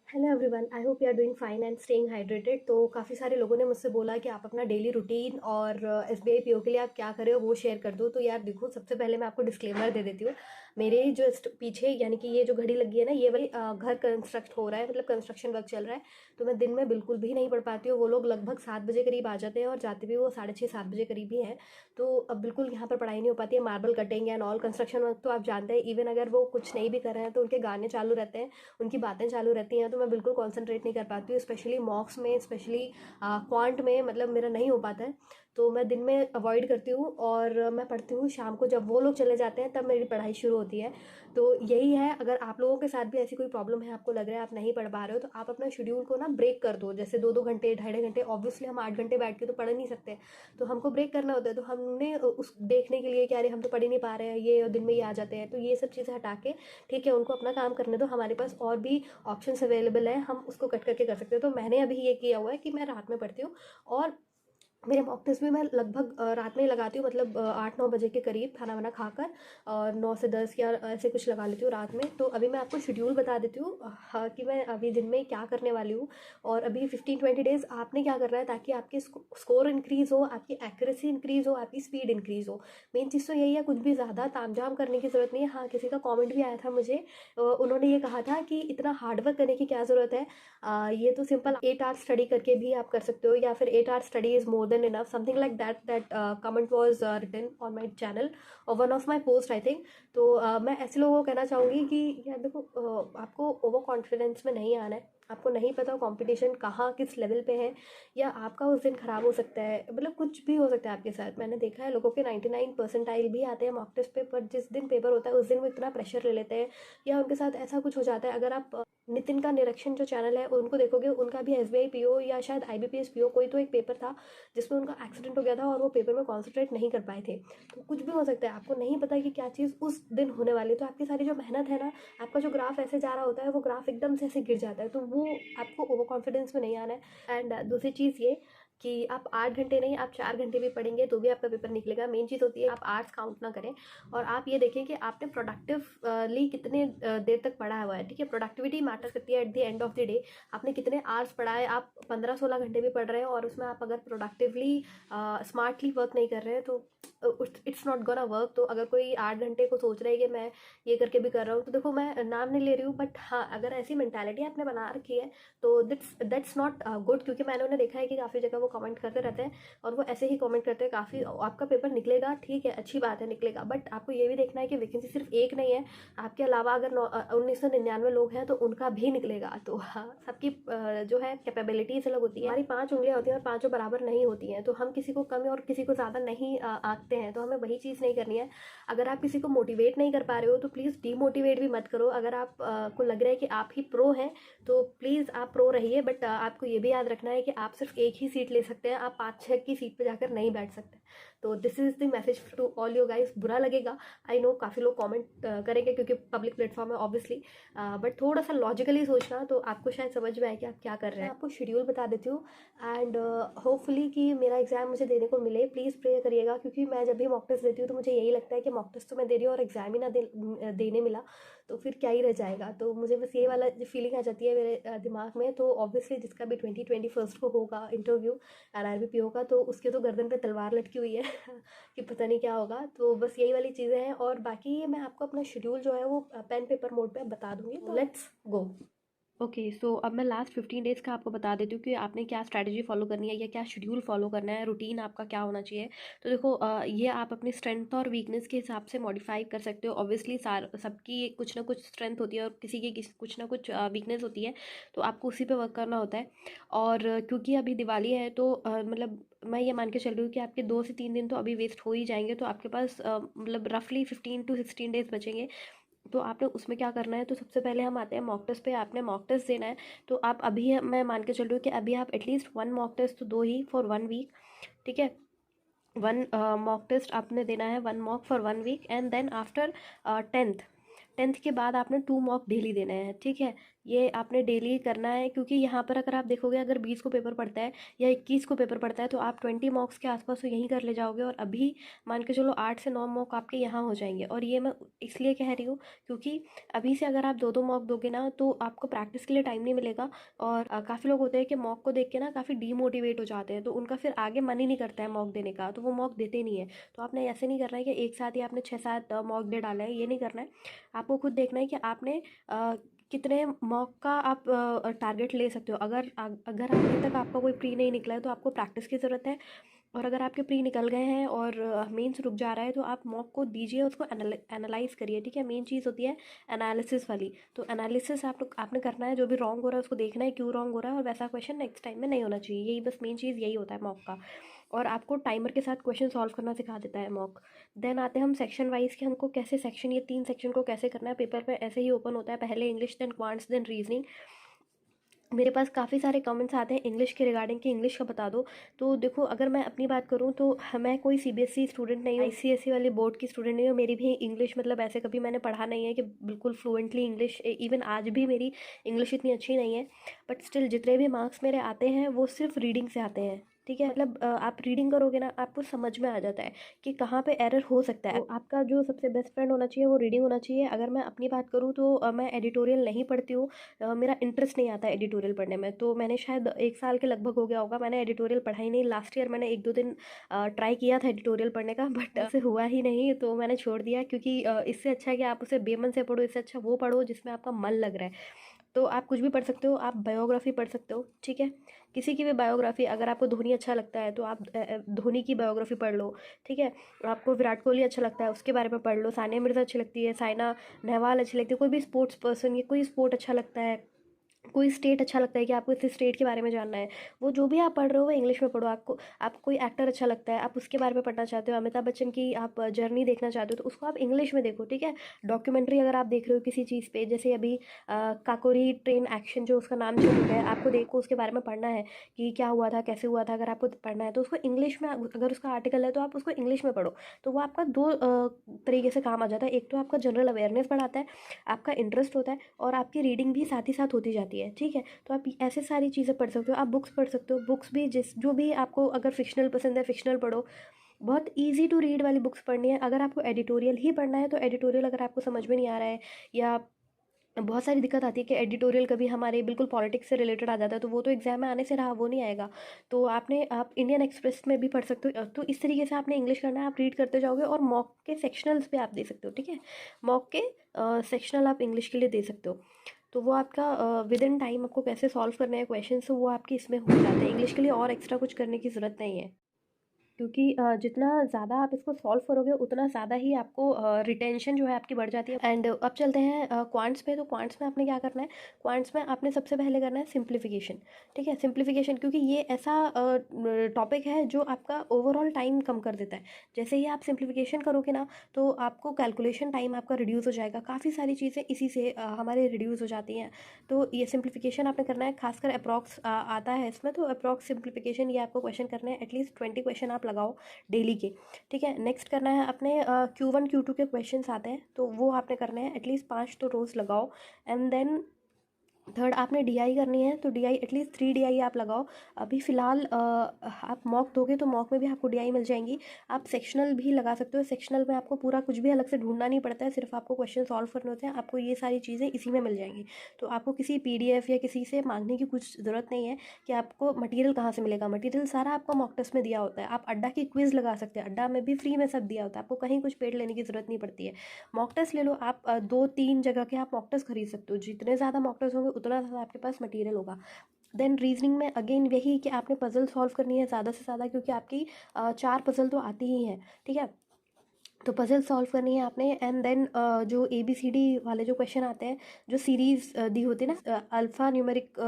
Hello everyone, I hope you are doing fine and staying hydrated. तो काफ़ी सारे लोगों ने मुझसे बोला कि आप अपना डेली रूटीन और एसबीआई पीओ के लिए आप क्या कर रहे हो वो शेयर कर दो। तो यार देखो, सबसे पहले मैं आपको डिस्क्लेमर दे देती हूँ। मेरे जो पीछे यानी कि ये जो घड़ी लगी है ना, ये वाली घर कंस्ट्रक्ट हो रहा है, मतलब कंस्ट्रक्शन वर्क चल रहा है। तो मैं दिन में बिल्कुल भी नहीं पढ़ पाती हूँ। वो लोग लगभग 7 बजे करीब आ जाते हैं और जाते भी वो 6:30-7 बजे करीब ही हैं। तो अब बिल्कुल यहाँ पर पढ़ाई नहीं हो पाती है। Marble cutting and all construction work तो आप जानते हैं, इवन अगर वो कुछ नहीं भी कर रहे हैं तो उनके गाने चालू रहते हैं, उनकी बातें चालू रहती हैं। तो मैं बिल्कुल कॉन्सेंट्रेट नहीं कर पाती हूँ, स्पेशली मॉक्स में, स्पेशली क्वांट में, मतलब मेरा नहीं हो पाता है। तो मैं दिन में अवॉइड करती हूँ और मैं पढ़ती हूँ शाम को, जब वो लोग चले जाते हैं तब मेरी पढ़ाई शुरू होती है। तो यही है, अगर आप लोगों के साथ भी ऐसी कोई प्रॉब्लम है, आपको लग रहा है आप नहीं पढ़ पा रहे हो, तो आप अपना शेड्यूल को ना ब्रेक कर दो। जैसे 2-2 घंटे, 2.5 घंटे, ऑब्वियसली हम 8 घंटे बैठ के तो पढ़ नहीं सकते। तो हमको ब्रेक करना होता है। तो हमने उस देखने के लिए कि अरे हम तो पढ़ ही नहीं पा रहे हैं, ये दिन में ये आ जाते हैं, तो ये सब चीज़ें हटा के ठीक है उनको अपना काम करने दो। हमारे पास और भी ऑप्शंस अवेलेबल हैं, हम उसको कट करके कर सकते हो। तो मैंने अभी ये किया हुआ है कि मैं रात में पढ़ती हूँ और मेरे मॉक टेस्ट भी मैं लगभग रात में ही लगाती हूँ, मतलब 8-9 बजे के करीब खाना वाना खाकर, और 9 से 10 या ऐसे कुछ लगा लेती हूँ रात में। तो अभी मैं आपको शेड्यूल बता देती हूँ, हाँ, कि मैं अभी दिन में क्या करने वाली हूँ। और अभी 15-20 डेज़ आपने क्या करना है ताकि आपकी स्कोर इंक्रीज़ हो, आपकी एक्यूरेसी इंक्रीज़ हो, आपकी स्पीड इंक्रीज़ हो। मेन चीज़ तो यही है, कुछ भी ज़्यादा तामझाम करने की ज़रूरत नहीं है। हाँ, किसी का कॉमेंट भी आया था मुझे, उन्होंने ये कहा था कि इतना हार्डवर्क करने की क्या ज़रूरत है। ये तो सिंपल 8 आवर्स स्टडी करके भी आप कर सकते हो, या फिर 8 hours study is more than enough, something like that comment was written on my channel और one of my post I think. तो मैं ऐसे लोगों को कहना चाहूँगी कि यार देखो, आपको ओवर कॉन्फिडेंस में नहीं आना है। आपको नहीं पता कंपटीशन कहाँ किस लेवल पे है, या आपका उस दिन ख़राब हो सकता है, मतलब कुछ भी हो सकता है आपके साथ। मैंने देखा है लोगों के 99 परसेंटाइल भी आते हैं मॉक टेस्ट पे, पर जिस दिन पेपर होता है उस दिन वो इतना प्रेशर ले लेते हैं या उनके साथ ऐसा कुछ हो जाता है। अगर आप नितिन का निरीक्षण जो चैनल है उनको देखोगे, उनका भी एसबीआई पीओ या शायद आईबीपीएस पीओ कोई तो एक पेपर था जिसमें उनका एक्सीडेंट हो गया था और वो पेपर में कॉन्सेंट्रेट नहीं कर पाए थे। तो कुछ भी हो सकता है, आपको नहीं पता कि क्या चीज़ उस दिन होने वाली है। तो आपकी सारी जो मेहनत है ना, आपका जो ग्राफ ऐसे जा रहा होता है वो ग्राफ एकदम से ऐसे गिर जाता है। तो वो आपको ओवर कॉन्फिडेंस में नहीं आना है। एंड दूसरी चीज़ ये कि आप 8 घंटे नहीं, आप 4 घंटे भी पढ़ेंगे तो भी आपका पेपर निकलेगा। मेन चीज़ होती है आप आर्ट्स काउंट ना करें, और आप ये देखें कि आपने प्रोडक्टिवली कितने देर तक पढ़ा हुआ है। ठीक है, प्रोडक्टिविटी मैटर करती है at the end of the day. आपने कितने आवर्स पढ़ा है, आप 15-16 घंटे भी पढ़ रहे हैं और उसमें आप अगर प्रोडक्टिवली स्मार्टली वर्क नहीं कर रहे हैं तो इट्स नॉट गोना वर्क। तो अगर कोई 8 घंटे को सोच रहा है कि मैं ये करके भी कर रहा हूँ, तो देखो मैं नाम नहीं ले रही हूँ, बट हाँ, अगर ऐसी मेंटालिटी आपने बना रखी है तो दैट्स नॉट गुड। क्योंकि मैंने उन्हें देखा है कि काफ़ी जगह वो कमेंट करते रहते हैं और वो ऐसे ही कमेंट करते हैं काफ़ी। आपका पेपर निकलेगा, ठीक है, अच्छी बात है, निकलेगा, बट आपको ये भी देखना है कि वैकेंसी सिर्फ एक नहीं है, आपके अलावा अगर 1999 लोग हैं तो उनका भी निकलेगा। तो हाँ, सबकी जो है कैपेबिलिटीज अलग होती है। हमारी 5 उंगलियां होती हैं और पांचों बराबर नहीं होती हैं। तो हम किसी को कम और किसी को ज़्यादा नहीं आंकते हैं। तो हमें वही चीज़ नहीं करनी है। अगर आप किसी को मोटिवेट नहीं कर पा रहे हो तो प्लीज़ डीमोटिवेट भी मत करो। अगर आप को लग रहा है कि आप ही प्रो हैं तो प्लीज़ आप प्रो रहिए, बट आपको ये भी याद रखना है कि आप सिर्फ एक ही सीट ले सकते हैं, आप 5-6 की सीट पे जाकर नहीं बैठ सकते। तो this is the message to all you guys. बुरा लगेगा, आई नो, काफ़ी लोग कमेंट करेंगे क्योंकि पब्लिक प्लेटफॉर्म है ऑब्वियसली, बट थोड़ा सा लॉजिकली सोचना तो आपको शायद समझ में आए कि आप क्या कर रहे हैं। आपको शेड्यूल बता देती हूँ एंड होपफुली कि मेरा एग्ज़ाम मुझे देने को मिले। प्लीज़ प्रे करिएगा, क्योंकि मैं जब भी मॉक टेस्ट देती हूँ तो मुझे यही लगता है कि मॉक टेस्ट तो मैं दे रही हूँ और एग्ज़ाम ही ना देने मिला तो फिर क्या ही रह जाएगा। तो मुझे बस ये वाला फीलिंग आ जाती है मेरे दिमाग में। तो ऑब्वियसली जिसका भी 2021 को होगा इंटरव्यू आरआरबी होगा, तो उसके तो गर्दन पे तलवार लटकी हुई है कि पता नहीं क्या होगा। तो बस यही वाली चीज़ें हैं, और बाकी मैं आपको अपना शेड्यूल जो है वो पेन पेपर मोड पे बता दूंगी। तो लेट्स गो। ओके, सो अब मैं लास्ट 15 डेज़ का आपको बता देती हूँ कि आपने क्या स्ट्रैटेजी फॉलो करनी है या क्या शेड्यूल फॉलो करना है, रूटीन आपका क्या होना चाहिए। तो देखो, ये आप अपनी स्ट्रेंथ और वीकनेस के हिसाब से मॉडिफाई कर सकते हो। ऑब्वियसली सबकी कुछ ना कुछ स्ट्रेंथ होती है और किसी की कुछ ना कुछ वीकनेस होती है, तो आपको उसी पे वर्क करना होता है। और क्योंकि अभी दिवाली है तो मतलब मैं ये मान के चल रही हूँ कि आपके 2 से 3 दिन तो अभी वेस्ट हो ही जाएंगे। तो आपके पास मतलब रफली 15 to 16 डेज़ बचेंगे। तो आपने उसमें क्या करना है, तो सबसे पहले हम आते हैं मॉक टेस्ट पे। आपने मॉक टेस्ट देना है, तो आप अभी, मैं मान के चल रही हूँ कि अभी आप एटलीस्ट 1 मॉक टेस्ट तो दो ही फॉर 1 वीक। ठीक है, 1 मॉक टेस्ट आपने देना है, 1 mock for 1 week, and then after 10th के बाद आपने 2 मॉक डेली देने हैं। ठीक है, ये आपने डेली करना है, क्योंकि यहाँ पर अगर आप देखोगे, अगर 20 को पेपर पड़ता है या 21 को पेपर पड़ता है तो आप 20 मार्क्स के आसपास तो यहीं कर ले जाओगे, और अभी मान के चलो 8 से 9 मॉक आपके यहाँ हो जाएंगे। और ये मैं इसलिए कह रही हूँ क्योंकि अभी से अगर आप 2-2 मॉक दोगे ना तो आपको प्रैक्टिस के लिए टाइम नहीं मिलेगा। और काफ़ी लोग होते हैं कि मॉक को देख के ना काफ़ी डीमोटिवेट हो जाते हैं, तो उनका फिर आगे मन ही नहीं करता है मॉक देने का, तो वो मॉक देते नहीं है। तो आपने ऐसे नहीं करना है कि एक साथ ही आपने 6-7 मॉक दे डाला है, ये नहीं करना है। आपको खुद देखना है कि आपने कितने मॉक का आप टारगेट ले सकते हो। अगर अभी तक आपका कोई प्री नहीं निकला है तो आपको प्रैक्टिस की ज़रूरत है। और अगर आपके प्री निकल गए हैं और मेंस रुक जा रहा है तो आप मॉक को दीजिए, उसको एनालाइज करिए, ठीक है। मेन चीज़ होती है एनालिसिस वाली। तो एनालिसिस आपने करना है, जो भी रॉन्ग हो रहा है उसको देखना है क्यों रॉन्ग हो रहा है, और वैसा क्वेश्चन नेक्स्ट टाइम में नहीं होना चाहिए। यही बस मेन चीज़ यही होता है मॉक का। और आपको टाइमर के साथ क्वेश्चन सॉल्व करना सिखा देता है मॉक। देन आते हैं हम सेक्शन वाइज कि हमको कैसे सेक्शन, ये 3 सेक्शन को कैसे करना है। पेपर पे ऐसे ही ओपन होता है, पहले English, then quants, then reasoning. मेरे पास काफ़ी सारे कमेंट्स आते हैं इंग्लिश के रिगार्डिंग कि इंग्लिश का बता दो। तो देखो, अगर मैं अपनी बात करूँ तो मैं कोई सीबीएसई स्टूडेंट नहीं हूँ, आईसीएसई वाले बोर्ड की स्टूडेंट नहीं हूँ। मेरी भी इंग्लिश मतलब ऐसे कभी मैंने पढ़ा नहीं है कि बिल्कुल फ्लुएंटली इंग्लिश, इवन आज भी मेरी इंग्लिश इतनी अच्छी नहीं है। बट स्टिल जितने भी मार्क्स मेरे आते हैं वो सिर्फ रीडिंग से आते हैं, ठीक है। मतलब आप रीडिंग करोगे ना, आपको समझ में आ जाता है कि कहाँ पे एरर हो सकता है। तो आपका जो सबसे बेस्ट फ्रेंड होना चाहिए वो रीडिंग होना चाहिए। अगर मैं अपनी बात करूँ तो मैं एडिटोरियल नहीं पढ़ती हूँ। मेरा इंटरेस्ट नहीं आता एडिटोरियल पढ़ने में। तो मैंने शायद 1 साल के लगभग हो गया होगा मैंने एडिटोरियल पढ़ा ही नहीं। लास्ट ईयर मैंने 1-2 दिन ट्राई किया था एडिटोरियल पढ़ने का, बट ऐसे हुआ ही नहीं, तो मैंने छोड़ दिया। क्योंकि इससे अच्छा है कि आप उसे बेमन से पढ़ो, इससे अच्छा वो पढ़ो जिसमें आपका मन लग रहा है। तो आप कुछ भी पढ़ सकते हो, आप बायोग्राफी पढ़ सकते हो, ठीक है। किसी की भी बायोग्राफी, अगर आपको धोनी अच्छा लगता है तो आप धोनी की बायोग्राफी पढ़ लो, ठीक है। आपको विराट कोहली अच्छा लगता है उसके बारे में पढ़ लो, सानिया मिर्ज़ा अच्छी लगती है, साइना नेहवाल अच्छी लगती है, कोई भी स्पोर्ट्स पर्सन या कोई स्पोर्ट अच्छा लगता है, कोई स्टेट अच्छा लगता है कि आपको इस स्टेट के बारे में जानना है, वो जो भी आप पढ़ रहे हो वो इंग्लिश में पढ़ो। आपको कोई एक्टर अच्छा लगता है, आप उसके बारे में पढ़ना चाहते हो, अमिताभ बच्चन की आप जर्नी देखना चाहते हो तो उसको आप इंग्लिश में देखो, ठीक है। डॉक्यूमेंट्री अगर आप देख रहे हो किसी चीज़ पे, जैसे अभी काकोरी ट्रेन एक्शन जो उसका नाम चल चुका है, आपको देखो उसके बारे में पढ़ना है कि क्या हुआ था, कैसे हुआ था। अगर आपको पढ़ना है तो उसको इंग्लिश में, अगर उसका आर्टिकल है तो आप उसको इंग्लिश में पढ़ो। तो वो आपका दो तरीके से काम आ जाता है। एक तो आपका जनरल अवेयरनेस बढ़ाता है, आपका इंटरेस्ट होता है, और आपकी रीडिंग भी साथ ही साथ होती जाती है, ठीक है। तो आप ऐसे सारी चीज़ें पढ़ सकते हो। आप बुक्स पढ़ सकते हो, बुक्स भी जो भी आपको, अगर फिक्शनल पसंद है फिक्शनल पढ़ो। बहुत ईजी टू रीड वाली बुक्स पढ़नी है। अगर आपको एडिटोरियल ही पढ़ना है तो एडिटोरियल अगर आपको समझ में नहीं आ रहा है, या बहुत सारी दिक्कत आती है कि एडिटोरियल कभी हमारे बिल्कुल पॉलिटिक्स से रिलेटेड आ जाता है तो वो तो एग्जाम में आने से रहा, वो नहीं आएगा। तो आप इंडियन एक्सप्रेस में भी पढ़ सकते हो। तो इस तरीके से आपने इंग्लिश करना है, आप रीड करते जाओगे, और मॉक के सेक्शनल्स पे आप दे सकते हो, ठीक है। मॉक के सेक्शनल आप इंग्लिश के लिए दे सकते हो। तो वो आपका विद इन टाइम आपको कैसे सॉल्व करने हैं क्वेश्चन, तो वो आपके इसमें हो जाते हैं। इंग्लिश के लिए और एक्स्ट्रा कुछ करने की ज़रूरत नहीं है, क्योंकि जितना ज़्यादा आप इसको सॉल्व करोगे उतना ज़्यादा ही आपको रिटेंशन जो है आपकी बढ़ जाती है। एंड अब चलते हैं क्वांट्स पे। तो क्वांट्स में आपने क्या करना है, क्वांट्स में आपने सबसे पहले करना है सिंप्लीफिकेशन, ठीक है। सिंप्लीफिकेशन, क्योंकि ये ऐसा टॉपिक है जो आपका ओवरऑल टाइम कम कर देता है। जैसे ही आप सिंप्लीफिकेशन करोगे ना तो आपको कैलकुलेशन टाइम आपका रिड्यूस हो जाएगा। काफ़ी सारी चीज़ें इसी से हमारे रिड्यूस हो जाती हैं। तो ये सिंप्लीफिकेशन आपने करना है, खासकर अप्रॉक्स आता है इसमें, तो अप्रॉक्स सिंप्लीफिकेशन ये आपको क्वेश्चन करने हैं। एटलीस्ट 20 क्वेश्चन आप लगाओ डेली के, ठीक है। नेक्स्ट करना है अपने Q1 Q2 के क्वेश्चंस आते हैं तो वो आपने करने हैं, एटलीस्ट 5 तो रोज़ लगाओ। एंड देन थर्ड आपने डीआई करनी है, तो डीआई एटलीस्ट 3 डीआई आप लगाओ। अभी फ़िलहाल आप मॉक दोगे तो मॉक में भी आपको डीआई मिल जाएंगी। आप सेक्शनल भी लगा सकते हो, सेक्शनल में आपको पूरा कुछ भी अलग से ढूंढना नहीं पड़ता है, सिर्फ आपको क्वेश्चन सॉल्व करने होते हैं, आपको ये सारी चीज़ें इसी में मिल जाएंगी। तो आपको किसी पीडीएफ या किसी से मांगने की कुछ ज़रूरत नहीं है कि आपको मटेरियल कहाँ से मिलेगा। मटेरियल सारा आपको मॉक टेस्ट में दिया होता है। आप अड्डा की क्विज़ लगा सकते हैं, अड्डा में भी फ्री में सब दिया होता है, आपको कहीं कुछ पेड लेने की ज़रूरत नहीं पड़ती है। मॉक टेस्ट ले लो आप, 2-3 जगह के आप मॉक टेस्ट खरीद सकते हो। जितने ज़्यादा मॉक टेस्ट होंगे उतना ज़्यादा आपके पास मटेरियल होगा। देन रीजनिंग में अगेन यही कि आपने पजल सॉल्व करनी है ज़्यादा से ज़्यादा, क्योंकि आपकी 4 पजल तो आती ही हैं, ठीक है। तो पजल सॉल्व करनी है आपने। एंड देन जो ABCD वाले जो क्वेश्चन आते हैं, जो सीरीज़ दी होती है ना, अल्फ़ा न्यूमेरिक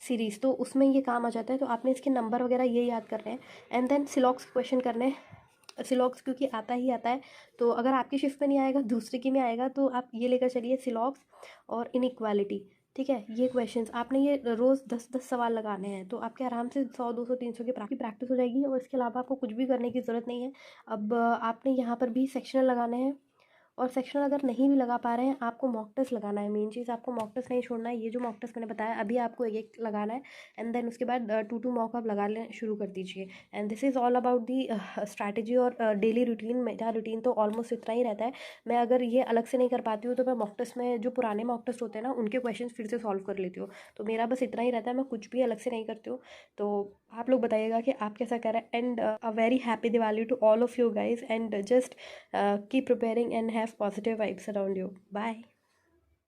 सीरीज़, तो उसमें ये काम आ जाता है। तो आपने इसके नंबर वगैरह ये याद करने हैं। एंड देन सिलॉक्स क्वेश्चन करने हैं। सिलॉक्स क्योंकि आता ही आता है, तो अगर आपकी शिफ्ट में नहीं आएगा दूसरे की में आएगा, तो आप ये लेकर चलिए सिलॉक्स और इनइक्वालिटी, ठीक है। ये क्वेश्चंस आपने ये रोज़ 10-10 सवाल लगाने हैं, तो आपके आराम से 100-200-300 की प्रैक्टिस हो जाएगी, और इसके अलावा आपको कुछ भी करने की ज़रूरत नहीं है। अब आपने यहाँ पर भी सेक्शनल लगाने हैं, और सेक्शनल अगर नहीं भी लगा पा रहे हैं, आपको मॉक टेस्ट लगाना है। मेन चीज़ आपको मॉक टेस्ट नहीं छोड़ना है। ये जो मॉक टेस्ट मैंने बताया अभी आपको एक एक लगाना है, एंड देन उसके बाद 2 मॉक आप लगा लें शुरू कर दीजिए। And this is all about the strategy और डेली रूटीन। मेरा रूटीन तो ऑलमोस्ट इतना ही रहता है। मैं अगर ये अलग से नहीं कर पाती हूँ तो मैं मॉक टेस्ट में जो पुराने मॉक टेस्ट होते हैं ना, उनके क्वेश्चन फिर से सॉल्व कर लेती हूँ। तो मेरा बस इतना ही रहता है, मैं कुछ भी अलग से नहीं करती हूँ। तो आप लोग बताइएगा कि आप कैसा करें। And a very happy Diwali to all of you guys, and just keep preparing and have positive vibes around you. Bye.